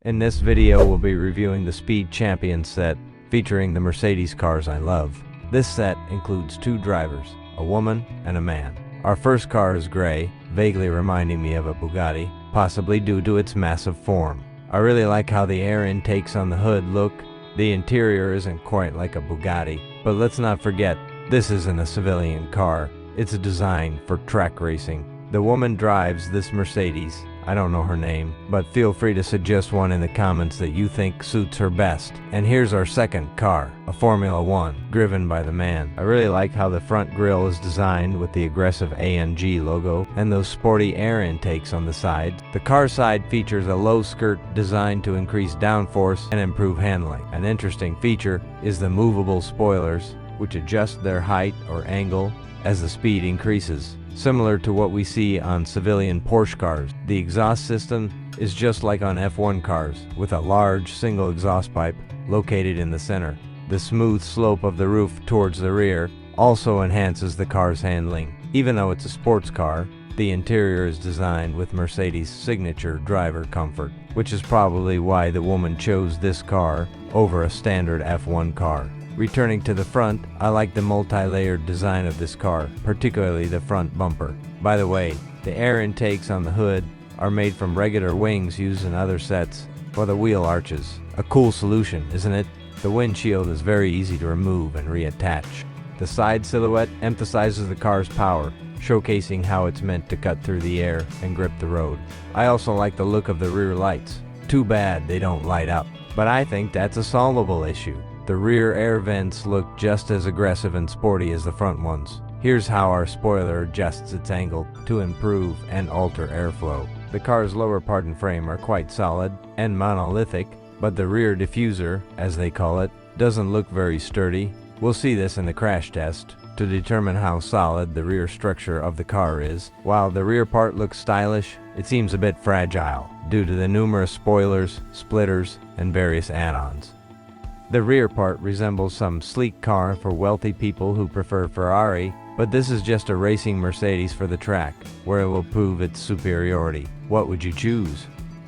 In this video we'll be reviewing the Speed Champion set featuring the Mercedes cars I love. This set includes two drivers, a woman and a man. Our first car is gray, vaguely reminding me of a Bugatti, possibly due to its massive form. I really like how the air intakes on the hood look. The interior isn't quite like a Bugatti, but let's not forget, this isn't a civilian car. It's designed for track racing. The woman drives this Mercedes. I don't know her name, but feel free to suggest one in the comments that you think suits her best. And here's our second car, a Formula 1, driven by the man. I really like how the front grille is designed with the aggressive AMG logo and those sporty air intakes on the side. The car side features a low skirt designed to increase downforce and improve handling. An interesting feature is the movable spoilers, which adjust their height or angle as the speed increases. Similar to what we see on civilian Porsche cars, the exhaust system is just like on F1 cars, with a large single exhaust pipe located in the center. The smooth slope of the roof towards the rear also enhances the car's handling. Even though it's a sports car, the interior is designed with Mercedes' signature driver comfort, which is probably why the woman chose this car over a standard F1 car. Returning to the front, I like the multi-layered design of this car, particularly the front bumper. By the way, the air intakes on the hood are made from regular wings used in other sets for the wheel arches. A cool solution, isn't it? The windshield is very easy to remove and reattach. The side silhouette emphasizes the car's power, showcasing how it's meant to cut through the air and grip the road. I also like the look of the rear lights. Too bad they don't light up, but I think that's a solvable issue. The rear air vents look just as aggressive and sporty as the front ones. Here's how our spoiler adjusts its angle to improve and alter airflow. The car's lower part and frame are quite solid and monolithic, but the rear diffuser, as they call it, doesn't look very sturdy. We'll see this in the crash test to determine how solid the rear structure of the car is. While the rear part looks stylish, it seems a bit fragile due to the numerous spoilers, splitters, and various add-ons. The rear part resembles some sleek car for wealthy people who prefer Ferrari, but this is just a racing Mercedes for the track, where it will prove its superiority. What would you choose?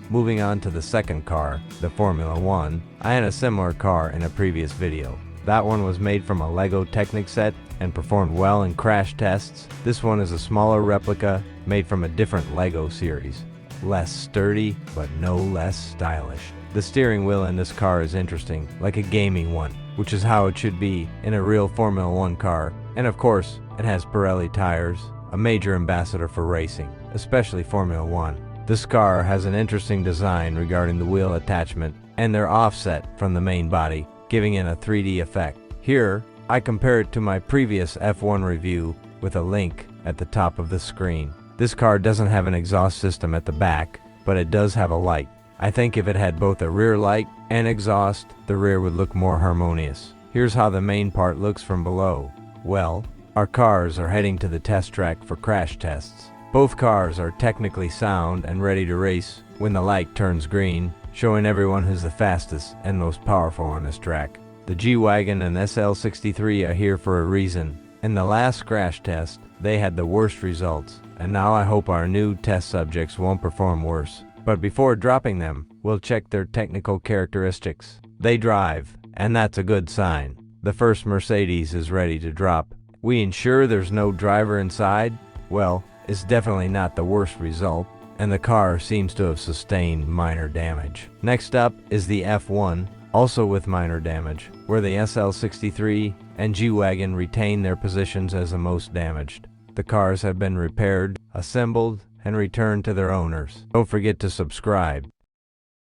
Moving on to the second car, the Formula 1, I had a similar car in a previous video. That one was made from a Lego Technic set and performed well in crash tests. This one is a smaller replica made from a different Lego series. Less sturdy, but no less stylish. The steering wheel in this car is interesting, like a gaming one, which is how it should be in a real Formula 1 car. And of course, it has Pirelli tires, a major ambassador for racing, especially Formula 1. This car has an interesting design regarding the wheel attachment, and they're offset from the main body, giving it a 3D effect. Here, I compare it to my previous F1 review with a link at the top of the screen. This car doesn't have an exhaust system at the back, but it does have a light. I think if it had both a rear light and exhaust, the rear would look more harmonious. Here's how the main part looks from below. Well, our cars are heading to the test track for crash tests. Both cars are technically sound and ready to race when the light turns green, showing everyone who's the fastest and most powerful on this track. The G-Wagon and SL63 are here for a reason. In the last crash test, they had the worst results, and now I hope our new test subjects won't perform worse. But before dropping them, we'll check their technical characteristics. They drive, and that's a good sign. The first Mercedes is ready to drop. We ensure there's no driver inside? Well, it's definitely not the worst result, and the car seems to have sustained minor damage. Next up is the F1, also with minor damage, where the SL63 and G-Wagon retain their positions as the most damaged. The cars have been repaired, assembled, and returned to their owners. Don't forget to subscribe